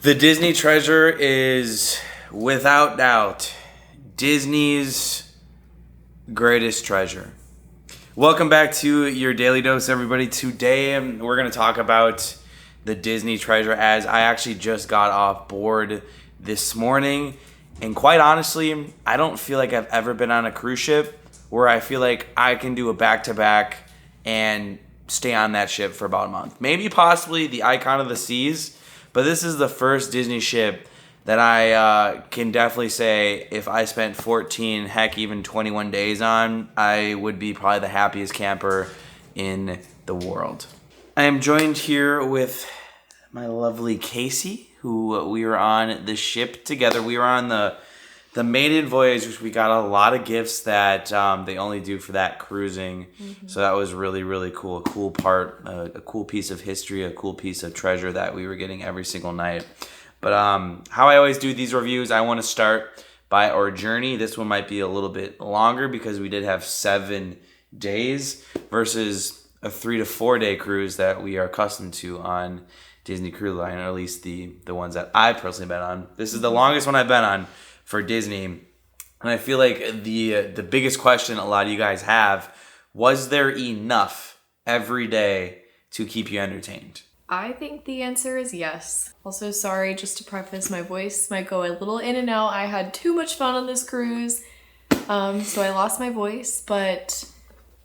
The Disney treasure is, without doubt, Disney's greatest treasure. Welcome back to your Daily Dose, everybody. Today, we're going to talk about the Disney treasure, as I actually just got off board this morning. And quite honestly, I don't feel like I've ever been on a cruise ship where I feel like I can do a back-to-back and stay on that ship for about a month. Maybe possibly the Icon of the Seas. But this is the first Disney ship that I can definitely say if I spent 14, heck, even 21 days on, I would be probably the happiest camper in the world. I am joined here with my lovely Casey, who we were on the ship together. We were on the Maiden voyage, which we got a lot of gifts that they only do for that cruising. Mm-hmm. So that was really, really cool. A cool part, a cool piece of history, a cool piece of treasure that we were getting every single night. But how I always do these reviews, I want to start by our journey. This one might be a little bit longer because we did have 7 days versus a 3 to 4 day cruise that we are accustomed to on Disney Cruise Line, or at least the ones that I personally been on. This is the longest one I've been on for Disney. And I feel like the biggest question a lot of you guys have, was there enough every day to keep you entertained? I think the answer is yes. Also, sorry, just to preface, my voice might go a little in and out. I had too much fun on this cruise, so I lost my voice. But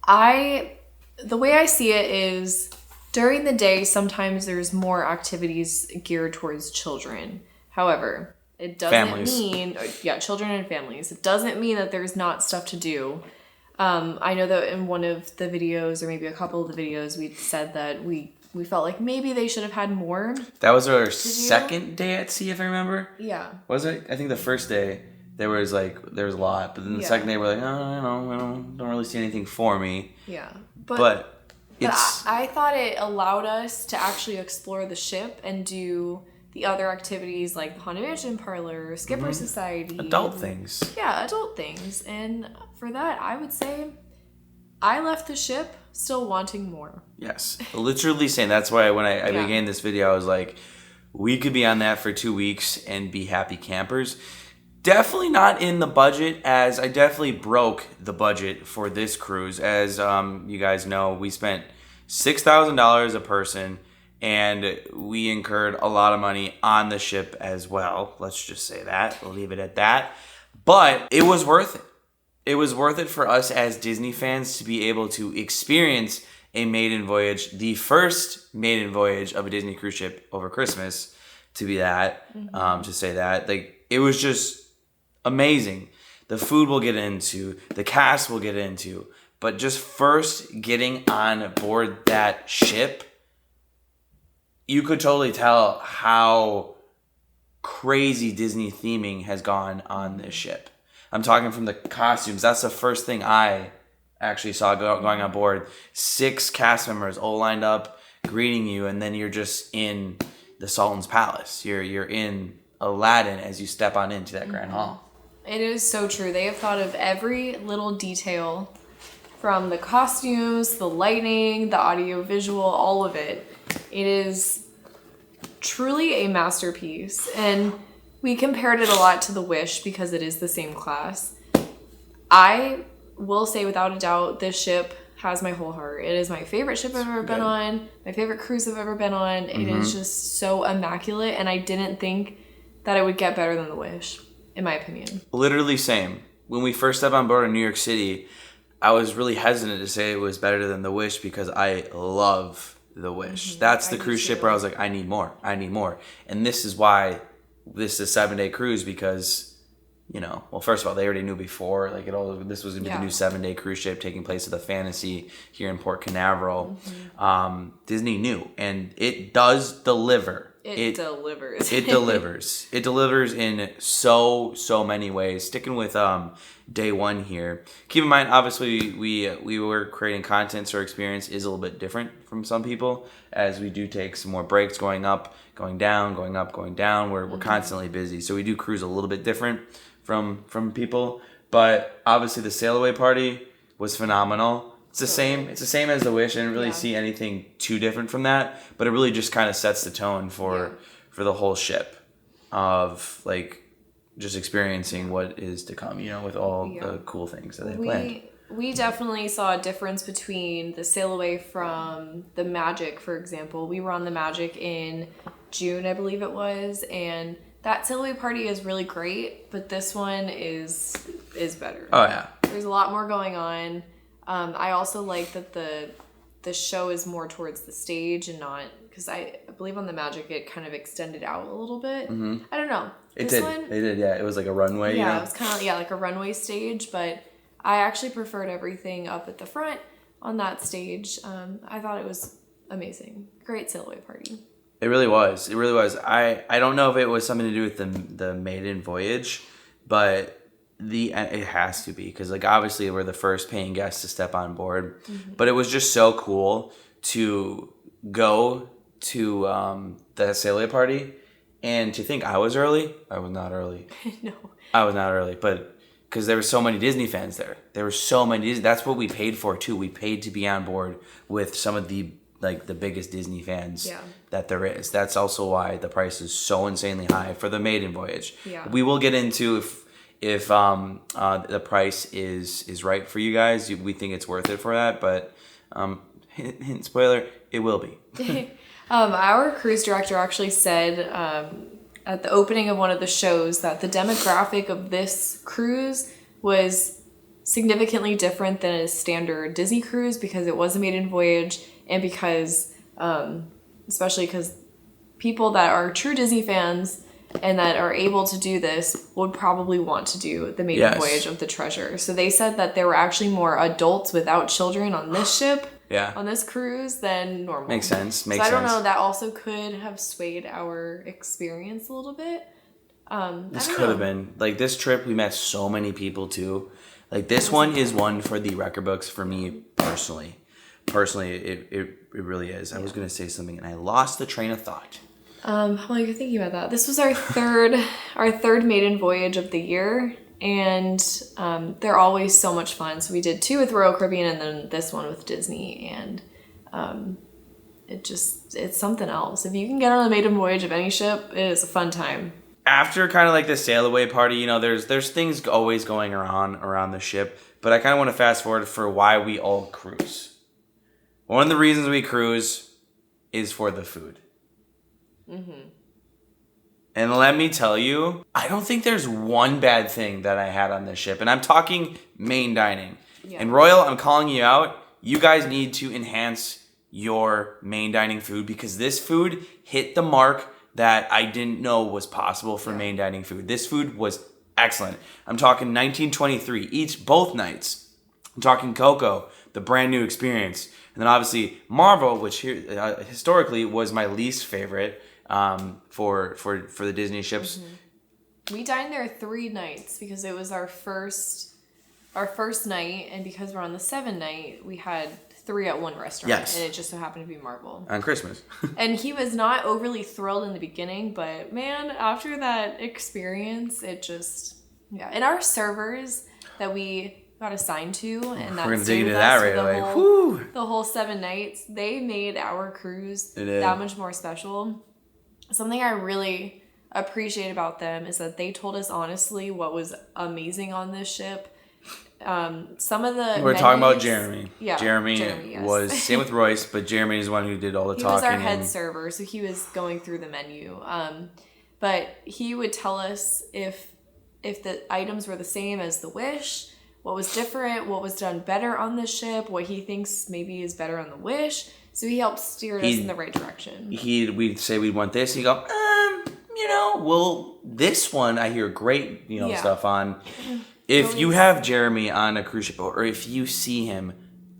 the way I see it is, during the day, sometimes there's more activities geared towards children. However, it doesn't mean, children and families. It doesn't mean that there's not stuff to do. I know that in one of the videos, or maybe a couple of the videos, we said that we felt like maybe they should have had more. That was our second day at sea, if I remember. Yeah. Was it? I think the first day there was a lot, but then the second day we're like, I don't really see anything for me. Yeah. But I thought it allowed us to actually explore the ship and do the other activities like the Haunted Mansion, Parlor, Skipper Society. Adult things. Yeah, adult things. And for that, I would say I left the ship still wanting more. Yes. Literally saying. That's why when I began this video, I was like, we could be on that for 2 weeks and be happy campers. Definitely not in the budget, as I definitely broke the budget for this cruise. As you guys know, we spent $6,000 a person, and we incurred a lot of money on the ship as well. Let's just say that. We'll leave it at that. But it was worth it. It was worth it for us as Disney fans to be able to experience a maiden voyage, the first maiden voyage of a Disney cruise ship over Christmas, to be that, to say that. Like, it was just amazing. The food we'll get into, the cast we'll get into, but just first getting on board that ship, you could totally tell how crazy Disney theming has gone on this ship. I'm talking from the costumes. That's the first thing I actually saw going on board. 6 cast members all lined up, greeting you, and then you're just in the Sultan's Palace. You're in Aladdin as you step on into that Grand Hall. It is so true. They have thought of every little detail, from the costumes, the lighting, the audio visual, all of it. It is truly a masterpiece. And we compared it a lot to The Wish because it is the same class. I will say without a doubt, this ship has my whole heart. It is my favorite ship I've ever been on, my favorite cruise I've ever been on. It is just so immaculate, and I didn't think that it would get better than The Wish, in my opinion. Literally same. When we first stepped on board in New York City, I was really hesitant to say it was better than The Wish because I love The Wish. That's the cruise ship where I was like, I need more. And this is why this is a 7-day cruise, because, well, first of all, they already knew before, this was going to be the new 7-day cruise ship taking place at the Fantasy here in Port Canaveral. Disney knew, and it does deliver. It delivers. It delivers. It delivers in so many ways. Sticking with day one here. Keep in mind, obviously, we were creating content, so our experience is a little bit different from some people, as we do take some more breaks, going up, going down, going up, going down. We're constantly busy, so we do cruise a little bit different from people. But obviously, the sail away party was phenomenal. It's the same. It's the same as The Wish. I didn't really see anything too different from that, but it really just kind of sets the tone for the whole ship. of like just experiencing what is to come, with all the cool things that they planned. We definitely saw a difference between the sail away from the Magic, for example. We were on the Magic in June, I believe it was, and that sail away party is really great, but this one is better. Oh yeah. There's a lot more going on. I also like that the show is more towards the stage and not, because I believe on the Magic it kind of extended out a little bit. Mm-hmm. I don't know. It did, yeah. It was like a runway, Yeah, it was kind of like a runway stage, but I actually preferred everything up at the front on that stage. I thought it was amazing. Great sail away party. It really was. It really was. I don't know if it was something to do with the Maiden voyage, but it has to be, because like obviously we're the first paying guests to step on board. Mm-hmm. But it was just so cool to go to the sail away party and to think I was early. I was not early. No. I was not early, but because there were so many Disney fans there. There were so many. That's what we paid for too. We paid to be on board with some of the biggest Disney fans that there is. That's also why the price is so insanely high for the Maiden voyage. Yeah. We will get into if the price is right for you guys. We think it's worth it for that, but hint spoiler, it will be. Our cruise director actually said at the opening of one of the shows that the demographic of this cruise was significantly different than a standard Disney cruise, because it was a maiden voyage, and because especially because people that are true Disney fans and that are able to do this would probably want to do the maiden voyage of the Treasure. So they said that there were actually more adults without children on this ship, on this cruise, than normal. Makes sense. So I don't know, that also could have swayed our experience a little bit. This could have been. Like, this trip, we met so many people too. Like, this one is one for the record books for me personally. Personally, it really is. I was going to say something and I lost the train of thought. While you're thinking about that, this was our third maiden voyage of the year, and they're always so much fun. So we did 2 with Royal Caribbean and then this one with Disney, and it's something else. If you can get on a maiden voyage of any ship, it is a fun time. After kind of like the sail away party, there's things always going around the ship, but I kind of want to fast forward for why we all cruise. One of the reasons we cruise is for the food. Mm-hmm. And let me tell you, I don't think there's one bad thing that I had on this ship. And I'm talking main dining. Yeah. And Royal, I'm calling you out. You guys need to enhance your main dining food, because this food hit the mark that I didn't know was possible for main dining food. This food was excellent. I'm talking 1923 both nights. I'm talking Coco, the brand new experience. And then obviously Marvel, which historically was my least favorite for the Disney ships. Mm-hmm. We dined there 3 nights because it was our first night, and because we're on the 7 night, we had 3 at one restaurant. Yes. And it just so happened to be Marvel. On Christmas. And he was not overly thrilled in the beginning, but man, after that experience, it just, And our servers that we got assigned to, and that we're gonna dig into that right away. The whole 7 nights, they made our cruise that much more special. Something I really appreciate about them is that they told us honestly what was amazing on this ship. Some of the we're talking about Jeremy. Yeah, Jeremy was same with Royce, but Jeremy is the one who did all the talking. He was our head server, so he was going through the menu. But he would tell us if the items were the same as the Wish, what was different, what was done better on the ship, what he thinks maybe is better on the Wish. So he helped steer us in the right direction. We'd say we'd want this. He'd go, well, this one I hear great, stuff on. If you have Jeremy on a cruise ship, or if you see him,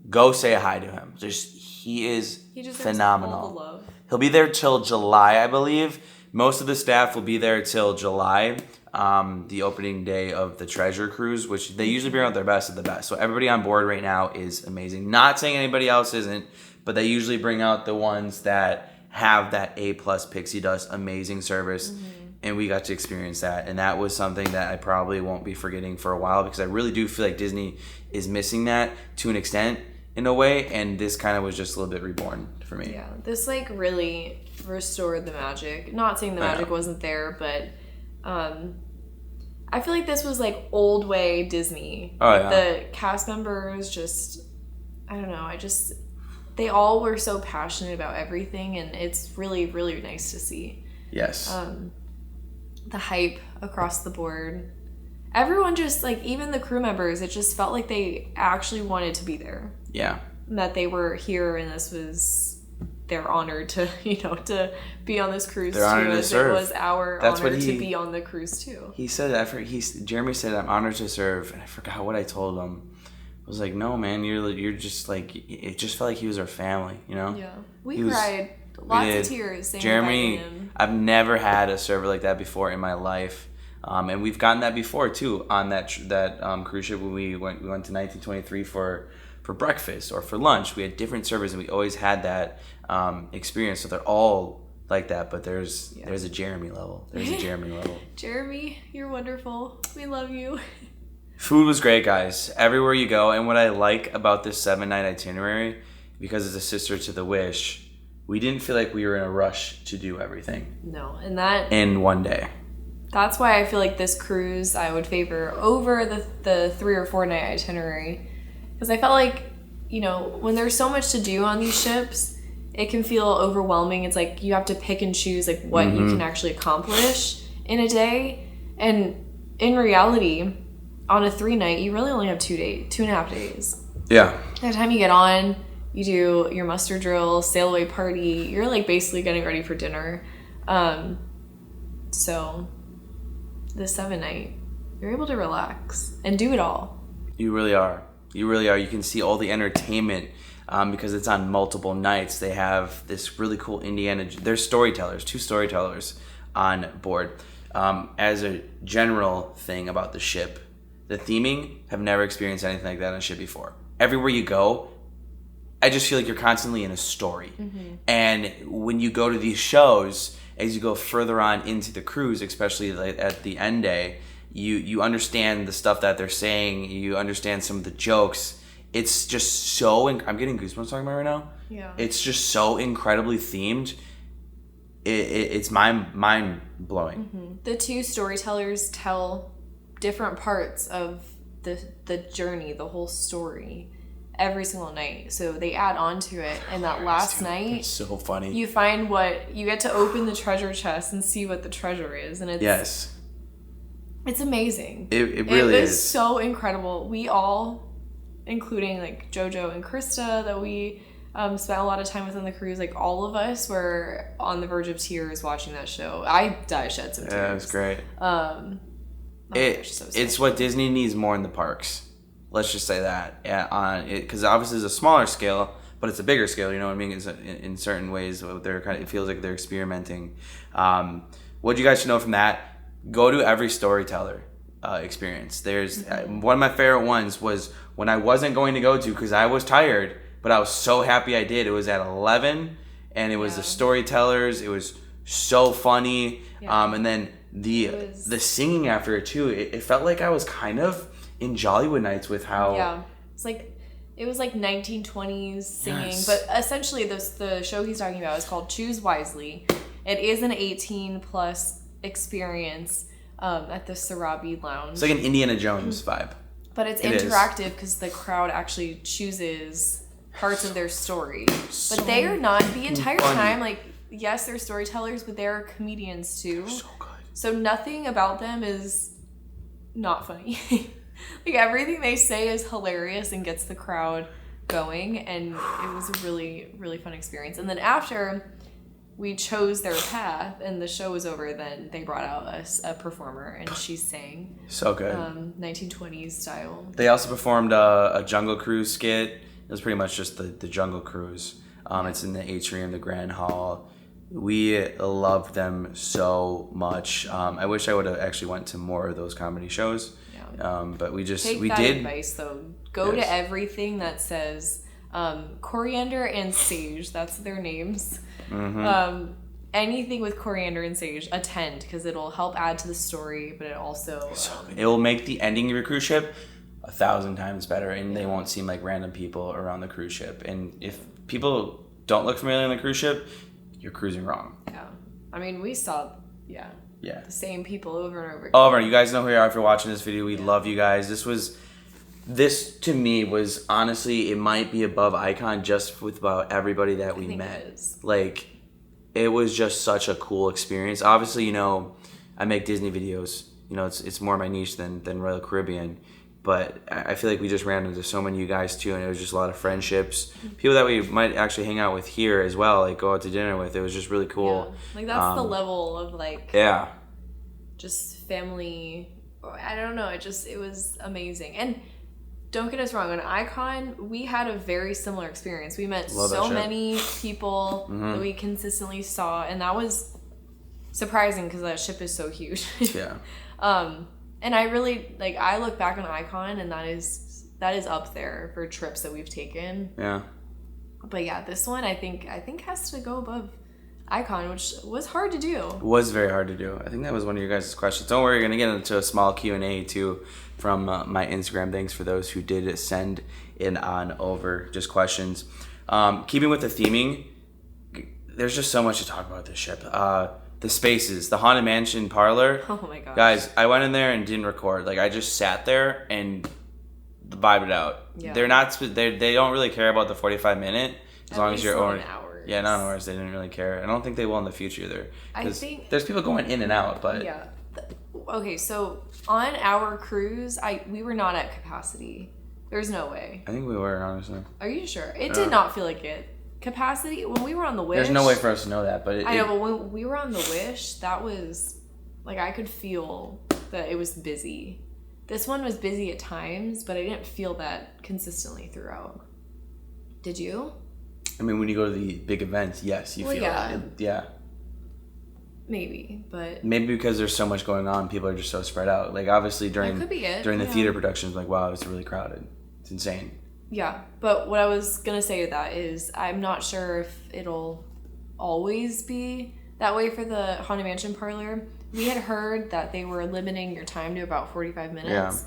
go say hi to him. He is phenomenal. All the love. He'll be there till July, I believe. Most of the staff will be there till July, the opening day of the Treasure Cruise, which they usually bring out their best of the best. So everybody on board right now is amazing. Not saying anybody else isn't, but they usually bring out the ones that have that A+ pixie dust amazing service. Mm-hmm. And we got to experience that. And that was something that I probably won't be forgetting for a while, because I really do feel like Disney is missing that to an extent in a way. And this kind of was just a little bit reborn for me. Yeah, this like really restored the magic. Not saying the magic wasn't there, but I feel like this was like old way Disney. Oh, yeah. The cast members just, I don't know, they all were so passionate about everything, and it's really, really nice to see. Yes. The hype across the board. Everyone just, like, even the crew members, it just felt like they actually wanted to be there. Yeah. And that they were here, and this was their honor to, to be on this cruise Their honor to serve. It was our honor to be on the cruise too. He said, Jeremy said, I'm honored to serve, and I forgot what I told him. I was like, no, man, you're just like, it just felt like he was our family, Yeah. We cried lots of tears saying Jeremy, him. I've never had a server like that before in my life. And we've gotten that before too on that cruise ship when we went to 1923 for breakfast or for lunch. We had different servers, and we always had that experience. So they're all like that, but there's a Jeremy level. There's a Jeremy level. Jeremy, you're wonderful. We love you. Food was great, guys. Everywhere you go, and what I like about this 7-night itinerary, because it's a sister to the Wish, we didn't feel like we were in a rush to do everything. No, and that in one day. That's why I feel like this cruise I would favor over the 3 or 4 night itinerary. Because I felt like, when there's so much to do on these ships, it can feel overwhelming. It's like you have to pick and choose like what you can actually accomplish in a day. And in reality, on a 3 night, you really only have 2.5 days. Yeah. By the time you get on, you do your muster drill, sail away party, you're like basically getting ready for dinner. So the 7 night, you're able to relax and do it all. You really are. You really are. You can see all the entertainment because it's on multiple nights. They have this really cool there's storytellers, 2 storytellers on board. As a general thing about the ship, the theming, have never experienced anything like that on a ship before. Everywhere you go, I just feel like you're constantly in a story. Mm-hmm. And when you go to these shows, as you go further on into the cruise, especially at the end day, you understand the stuff that they're saying. You understand some of the jokes. It's just so... I'm getting goosebumps talking about it right now. Yeah. It's just so incredibly themed. It's mind-blowing. Mm-hmm. The 2 storytellers tell different parts of the journey, the whole story, every single night. So they add on to it. And that last night... It's so funny. You find you get to open the treasure chest and see what the treasure is. And it's... Yes. It's amazing. It really is. It is so incredible. We all, including like JoJo and Krista, that we spent a lot of time with on the cruise, like all of us were on the verge of tears watching that show. I shed some tears. Yeah, it was great. So it's what Disney needs more in the parks. Let's just say that. Yeah, because obviously it's a smaller scale, but it's a bigger scale. You know what I mean? It's in certain ways, it feels like they're experimenting. What you guys should know from that? Go to every storyteller experience. There's one of my favorite ones was when I wasn't going to go to because I was tired, but I was so happy I did. It was at 11, and it was the storytellers. It was so funny, and then the singing after it too. It felt like I was kind of in Jollywood Nights with how it was like 1920s singing, but essentially the show he's talking about is called Choose Wisely. It is an 18+ experience at the Sarabi Lounge. It's like an Indiana Jones vibe. But it's interactive because the crowd actually chooses parts of their story. But they are not the entire time, like, yes, they're storytellers, but they're comedians too. They're so good. So nothing about them is not funny. Like, everything they say is hilarious and gets the crowd going, and it was a really, really fun experience. And then after we chose their path and the show was over, then they brought out a performer, and she sang. So good. 1920s style. They also performed a Jungle Cruise skit. It was pretty much just the Jungle Cruise. It's in the atrium, the Grand Hall. We loved them so much. I wish I would have actually went to more of those comedy shows. But we did advice though. Go to everything that says coriander and sage. That's their names. Mm-hmm. Anything with coriander and sage, attend, because it'll help add to the story, but it also it will make the ending of your cruise ship 1,000 times better, and they won't seem like random people around the cruise ship. And if people don't look familiar on the cruise ship, you're cruising wrong. Yeah. I mean, we saw, Yeah. the same people over and over again. Over. You guys know who you are if you're watching this video. We love you guys. This to me was honestly, it might be above Icon just with about everybody that we met. It is. Like, it was just such a cool experience. Obviously, you know, I make Disney videos. You know, it's more my niche than Royal Caribbean. But I feel like we just ran into so many of you guys too, and it was just a lot of friendships. People that we might actually hang out with here as well, like go out to dinner with. It was just really cool. Yeah. Like, that's the level of, like... Yeah. Just family... I don't know. It was amazing. And don't get us wrong. On Icon, we had a very similar experience. We met so many people that we consistently saw, and that was surprising because that ship is so huge. Yeah. And I really, like, I look back on Icon, and that is up there for trips that we've taken. Yeah. But yeah, this one I think has to go above Icon, which was hard to do. It was very hard to do. I think that was one of your guys' questions. Don't worry, we're going to get into a small Q&A too from my Instagram. Thanks for those who did send in on over just questions. Keeping with the theming, there's just so much to talk about this ship. The spaces, the Haunted Mansion Parlor. Oh my gosh. Guys, I went in there and didn't record. Like, I just sat there and vibed it out. Yeah. They don't really care about the 45-minute as long as you're an hour. Yeah, not hours. They didn't really care. I don't think they will in the future either. I think there's people going in and out, but yeah. Okay, so on our cruise, we were not at capacity. There's no way. I think we were, honestly. Are you sure? It did not feel like it. Capacity, when we were on the Wish... There's no way for us to know that, but... I know, but when we were on the Wish, that was... Like, I could feel that it was busy. This one was busy at times, but I didn't feel that consistently throughout. Did you? I mean, when you go to the big events, yes, you feel it. Yeah. Maybe, but... Maybe because there's so much going on, people are just so spread out. Like, obviously, during the theater productions, like, wow, it's really crowded. It's insane. Yeah, but what I was going to say to that is I'm not sure if it'll always be that way for the Haunted Mansion Parlor. We had heard that they were limiting your time to about 45 minutes,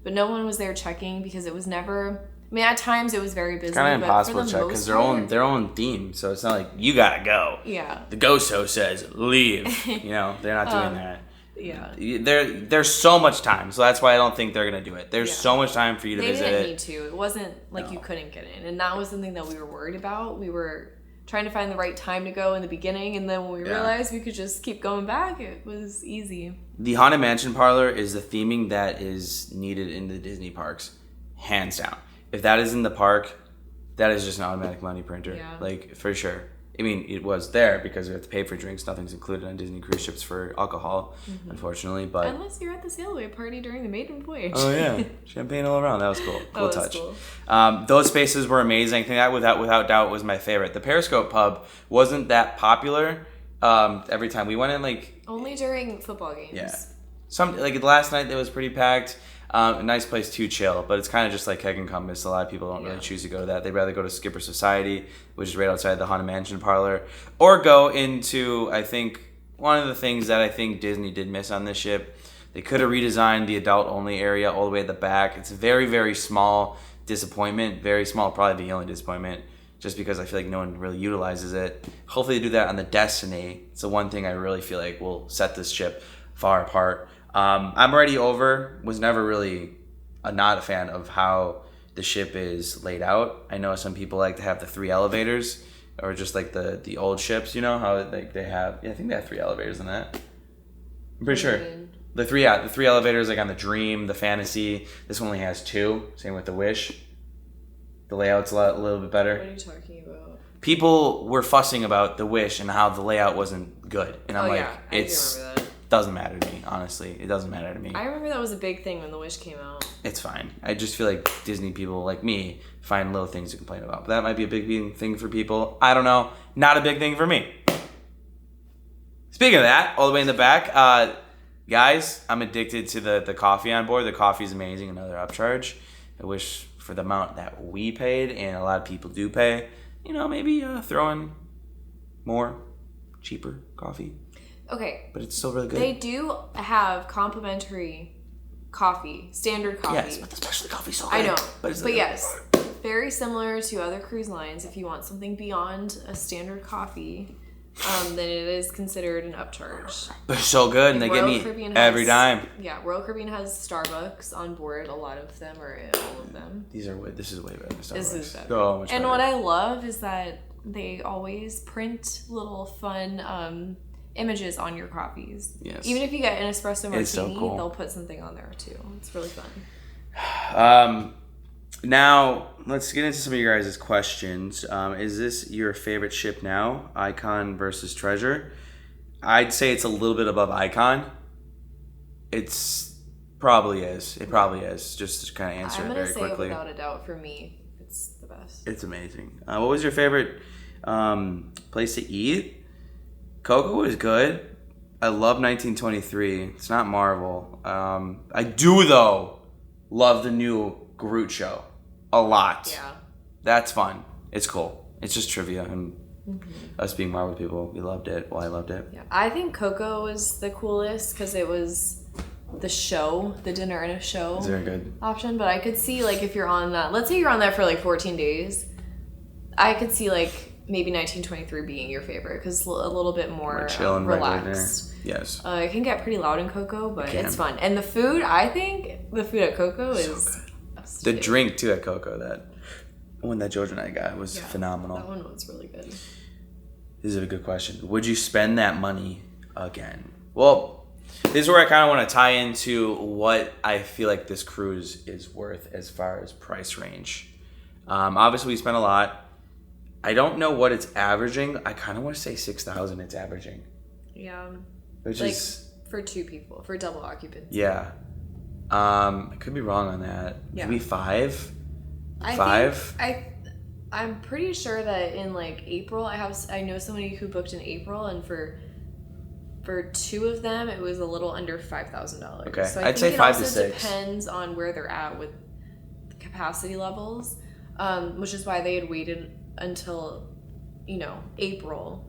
but no one was there checking because it was never... I mean, at times it was very busy. It's kind of impossible to check because their own theme, so it's not like, you gotta go. Yeah. The ghost host says, leave. You know, they're not doing that. Yeah. There's so much time, so that's why I don't think they're gonna do it. There's so much time for you to visit it. They didn't need to. It wasn't like you couldn't get in, and that was something that we were worried about. We were trying to find the right time to go in the beginning, and then when we realized we could just keep going back, it was easy. The Haunted Mansion Parlor is the theming that is needed in the Disney parks, hands down. If that is in the park, that is just an automatic money printer, like for sure. I mean, it was there because we have to pay for drinks. Nothing's included on Disney cruise ships for alcohol, unfortunately. But unless you're at the sailaway party during the Maiden voyage. Oh yeah, champagne all around. That was cool. Cool touch. Cool. Those spaces were amazing. I think that without doubt was my favorite. The Periscope pub wasn't that popular. Every time we went in, like only during football games. Yeah. Like last night, it was pretty packed. A nice place to chill, but it's kind of just like Keg and Compass. A lot of people don't really choose to go to that. They'd rather go to Skipper Society, which is right outside the Haunted Mansion Parlor, or go into, I think, one of the things that I think Disney did miss on this ship. They could have redesigned the adult-only area all the way at the back. It's a very, very small disappointment. Very small, probably the only disappointment, just because I feel like no one really utilizes it. Hopefully they do that on the Destiny. It's the one thing I really feel like will set this ship far apart. I'm already over, was never really not a fan of how the ship is laid out. I know some people like to have the 3 elevators, or just like the old ships, you know, how like they have, I think they have 3 elevators in that. I'm pretty sure. The three elevators, like on the Dream, the Fantasy. This one only has 2, same with the Wish. The layout's a little bit better. What are you talking about? People were fussing about the Wish and how the layout wasn't good. And I'm like, I do remember that. Doesn't matter to me, honestly. It doesn't matter to me. I remember that was a big thing when The Wish came out. It's fine. I just feel like Disney people like me find little things to complain about. But that might be a big thing for people. I don't know. Not a big thing for me. Speaking of that, all the way in the back, guys, I'm addicted to the coffee on board. The coffee is amazing. Another upcharge. I wish for the amount that we paid, and a lot of people do pay, you know, maybe throw in more, cheaper coffee. Okay. But it's still really good. They do have complimentary coffee, standard coffee. Yes, but the specialty coffee's so good. I know. But very similar to other cruise lines. If you want something beyond a standard coffee, then it is considered an upcharge. They're so good, and they get me every time. Yeah, Royal Caribbean has Starbucks on board. A lot of them, or all of them. This is way better than Starbucks. This is better. So much and better. what I love is that they always print little fun images on your coffees. Yes. Even if you get an espresso martini, It's so cool. they'll put something on there too. It's really fun. Now, let's get into some of your guys' questions. Is this your favorite ship now? Icon versus Treasure? I'd say it's a little bit above Icon. It's probably is. It probably is. Just to kind of answer it very quickly. I'm going to say without a doubt for me, it's the best. It's amazing. What was your favorite place to eat? Coco was good. I love 1923. It's not Marvel. I do, though, love the new Groot show a lot. Yeah. That's fun. It's cool. It's just trivia. And us being Marvel people, we loved it. Well, I loved it. Yeah. I think Coco was the coolest because it was the show, the dinner and a show It's very good. option. But I could see, like, if you're on that, let's say you're on that for like 14 days, I could see like maybe 1923 being your favorite because a little bit more chill and regular relaxed. dinner. Yes. It can get pretty loud in Coco, but it's fun. And the food, I think the food at Coco is The drink too at Coco, that one that George and I got was phenomenal. That one was really good. This is a good question. Would you spend that money again? Well, this is where I kind of want to tie into what I feel like this cruise is worth as far as price range. Obviously, we spent a lot. I don't know what it's averaging. I kind of want to say 6,000 it's averaging. Yeah. Which like, is... for two people, for double occupancy. Yeah. I could be wrong on that. Yeah. Maybe 5? I'm pretty sure that in like April, I know somebody who booked in April, and for two of them, it was a little under $5,000. Okay, so I'd say 5 to 6. It depends on where they're at with the capacity levels, which is why they had waited until, April.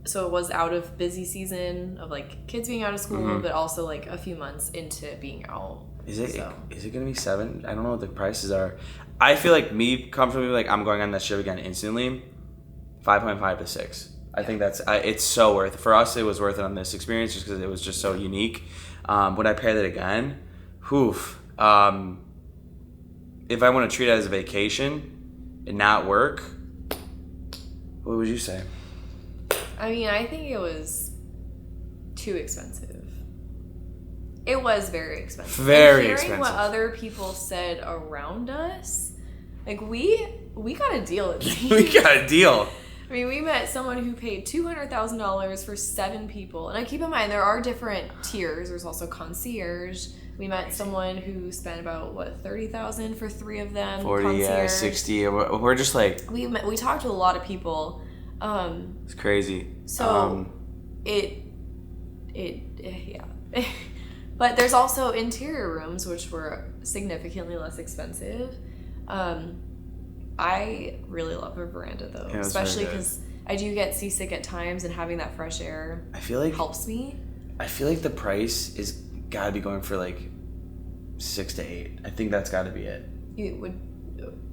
So it was out of busy season of like kids being out of school, but also like a few months into being out. Is it gonna be 7? I don't know what the prices are. I feel like me comfortably like I'm going on that ship again instantly. 5.5 to 6. I think that's it's so worth it. For us. It was worth it on this experience just because it was just so unique. Would I pair that again? If I want to treat it as a vacation and not work, what would you say? I mean, I think it was too expensive. It was very expensive. Very hearing expensive. what other people said around us, like we got a deal. It seems. We got a deal. I mean, we met someone who paid $200,000 for 7 people. And I keep in mind, there are different tiers. There's also concierge. We met someone who spent about, $30,000 for 3 of them. 40, concierge. 60. We're just like... We talked to a lot of people. It's crazy. So, yeah. But there's also interior rooms, which were significantly less expensive. I really love a veranda, though, especially because I do get seasick at times, and having that fresh air helps me. I feel like the price is got to be going for like 6 to 8. I think that's got to be it. You would.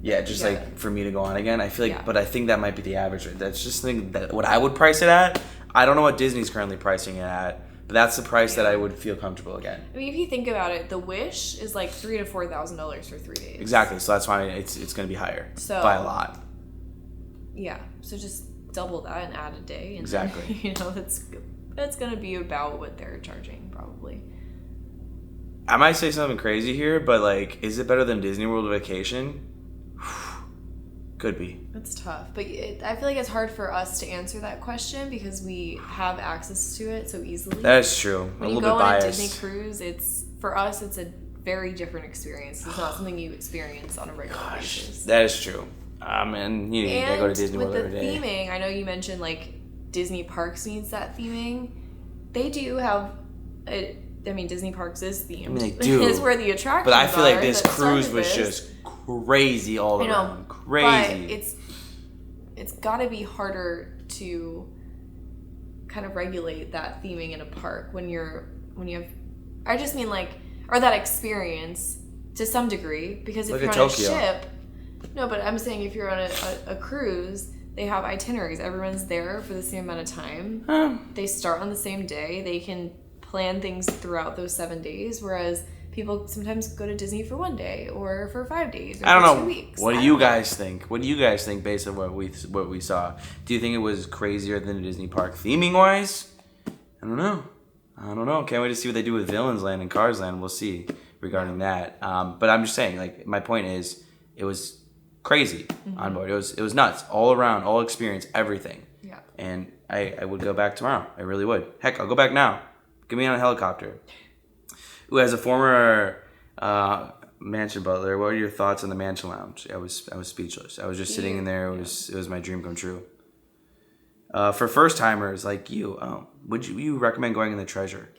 Yeah, just like for me to go on again. I feel like, but I think that might be the average rate. That's just something that what I would price it at. I don't know what Disney's currently pricing it at. But that's the price that I would feel comfortable again. I mean, if you think about it, the Wish is like $3,000 to $4,000 for 3 days. Exactly. So that's why it's going to be higher by a lot. Yeah. So just double that and add a day. And exactly. Then, that's going to be about what they're charging probably. I might say something crazy here, but like, is it better than Disney World Vacation? Could be. It's tough, but I feel like it's hard for us to answer that question because we have access to it so easily. That is true. When you go on a Disney cruise, for us it's a very different experience. It's not something you experience on a regular basis. That is true. And you gotta go to Disney World every day. With the theming, I know you mentioned like Disney Parks needs that theming. They do have Disney Parks is themed. I mean, they do. It's where the attractions are. But I feel like this cruise was just crazy all around. Crazy. But it's got to be harder to kind of regulate that theming in a park when you have. I just mean or that experience to some degree, because if you're on a ship, No, but I'm saying if you're on a cruise, they have itineraries. Everyone's there for the same amount of time. They start on the same day. They can plan things throughout those 7 days, whereas people sometimes go to Disney for 1 day or for 5 days or I don't for know. 2 weeks. What do you guys think? What do you guys think based on what we saw? Do you think it was crazier than a Disney park theming wise? I don't know. Can't wait to see what they do with Villains Land and Cars Land. We'll see regarding that. But I'm just saying, like, my point is, it was crazy on board. It was nuts all around, all experience, everything. Yeah. And I would go back tomorrow. I really would. Heck, I'll go back now. Get me on a helicopter. Ooh, as a former mansion butler, what are your thoughts on the mansion lounge? I was speechless. I was just sitting in there. It was my dream come true. For first timers like you, would you recommend going in the Treasure?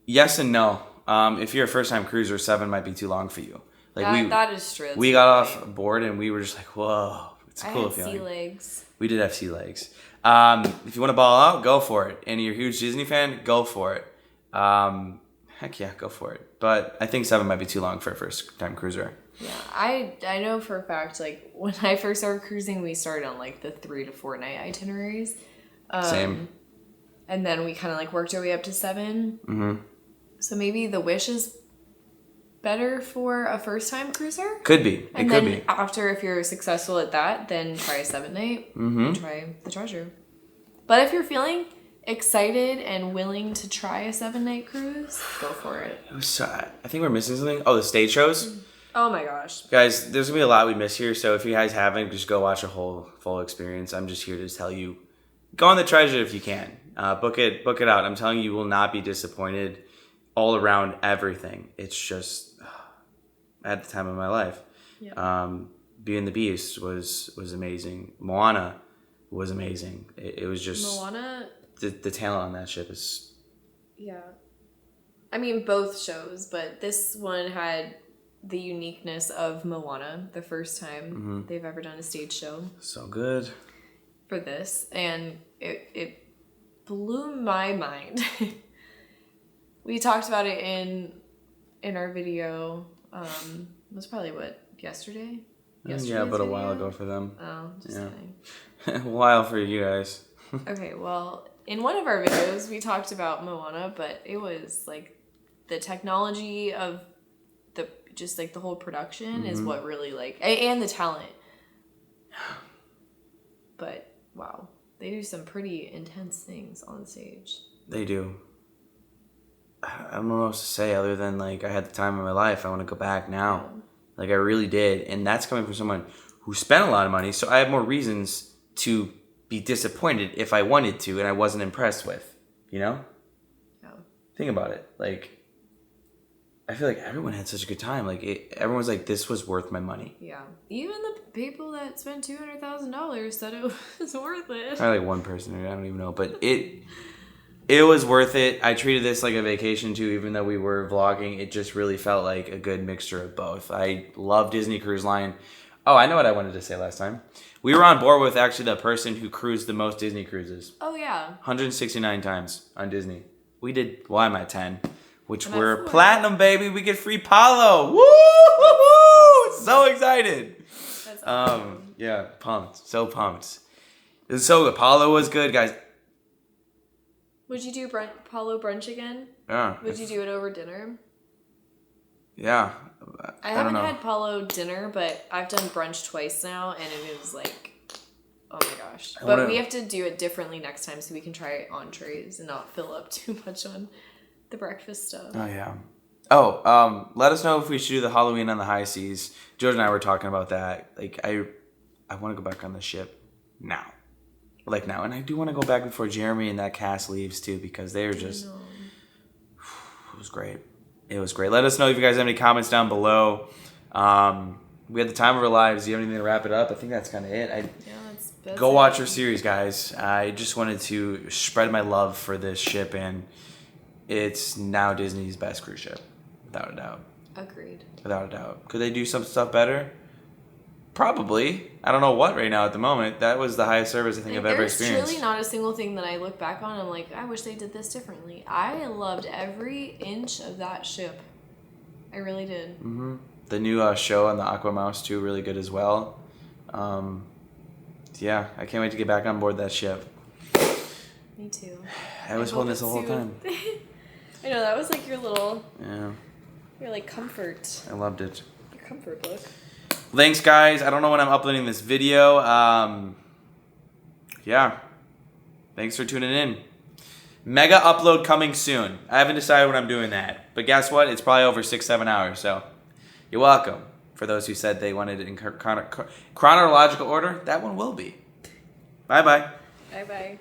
Yes and no. If you're a first time cruiser, 7 might be too long for you. Like that is true. We got off board and we were just like, whoa, it's a cool feeling. Sea legs. We did have sea legs. If you want to ball out, go for it. And you're a huge Disney fan, go for it. Heck yeah, go for it. But I think 7 might be too long for a first time cruiser. Yeah, I know for a fact, like, when I first started cruising, we started on, like, the 3 to 4 night itineraries. Same. And then we kind of, like, worked our way up to 7. Mm-hmm. So maybe the Wish is better for a first time cruiser? Could be. And then after, if you're successful at that, then try a 7 night and try the Treasure. But if you're feeling excited and willing to try a 7 night cruise, go for it. I think we're missing something. Oh, the stage shows? Oh my gosh. Guys, there's going to be a lot we miss here, so if you guys haven't, just go watch a whole full experience. I'm just here to tell you, go on the Treasure if you can. Book it out. I'm telling you, you will not be disappointed all around everything. It's just, at the time of my life. Yeah. Beauty and the Beast was amazing. Moana was amazing. It was just... Moana... The talent on that ship is... Yeah. I mean, both shows, but this one had the uniqueness of Moana, the first time they've ever done a stage show. So good. For this. And it blew my mind. We talked about it in our video. It was probably, yesterday? Yeah, but a while ago for them. Oh, just kidding. A while for you guys. Okay, well... In one of our videos, we talked about Moana, but it was like the technology of the whole production is what really and the talent. But wow, they do some pretty intense things on stage. They do. I don't know what else to say other than I had the time of my life. I want to go back now. I really did, and that's coming from someone who spent a lot of money. So I have more reasons to be disappointed if I wanted to and I wasn't impressed with, Yeah. Think about it. I feel like everyone had such a good time. Everyone's like, this was worth my money. Yeah. Even the people that spent $200,000 said it was worth it. Probably one person, I don't even know, but it was worth it. I treated this like a vacation too, even though we were vlogging. It just really felt like a good mixture of both. I love Disney Cruise Line. Oh, I know what I wanted to say last time. We were on board with actually the person who cruised the most Disney cruises. Oh, yeah. 169 times on Disney. We did, I'm at 10, which we're platinum, baby. We get free Pallo. Woo! So excited. That's awesome. Yeah, pumped. So pumped. It was so good. Pallo was good, guys. Would you do Pallo brunch again? Yeah. Would you do it over dinner? Yeah. I haven't had Pallo dinner, but I've done brunch twice now, and it is oh my gosh. But we have to do it differently next time so we can try entrees and not fill up too much on the breakfast stuff. Oh, yeah. Oh, let us know if we should do the Halloween on the high seas. George and I were talking about that. I want to go back on the ship now. Now. And I do want to go back before Jeremy and that cast leaves, too, because they're just... It was great. It was great. Let us know if you guys have any comments down below. We had the time of our lives. Do you have anything to wrap it up? I think that's kind of it. That's go watch your series, guys. I just wanted to spread my love for this ship, and it's now Disney's best cruise ship, without a doubt. Agreed. Without a doubt. Could they do some stuff better? Probably. I don't know what right now at the moment. That was the highest service I think I've ever experienced. There's truly not a single thing that I look back on and I'm like, I wish they did this differently. I loved every inch of that ship. I really did. The new show on the Aqua Mouse too, really good as well. Yeah, I can't wait to get back on board that ship. Me too. I was holding this the whole time. I know, that was like your little... Yeah. Your like comfort. I loved it. Your comfort book. Thanks, guys. I don't know when I'm uploading this video. Yeah. Thanks for tuning in. Mega upload coming soon. I haven't decided when I'm doing that. But guess what? It's probably over 6-7 hours, so you're welcome. For those who said they wanted it in chronological order, that one will be. Bye-bye. Bye-bye.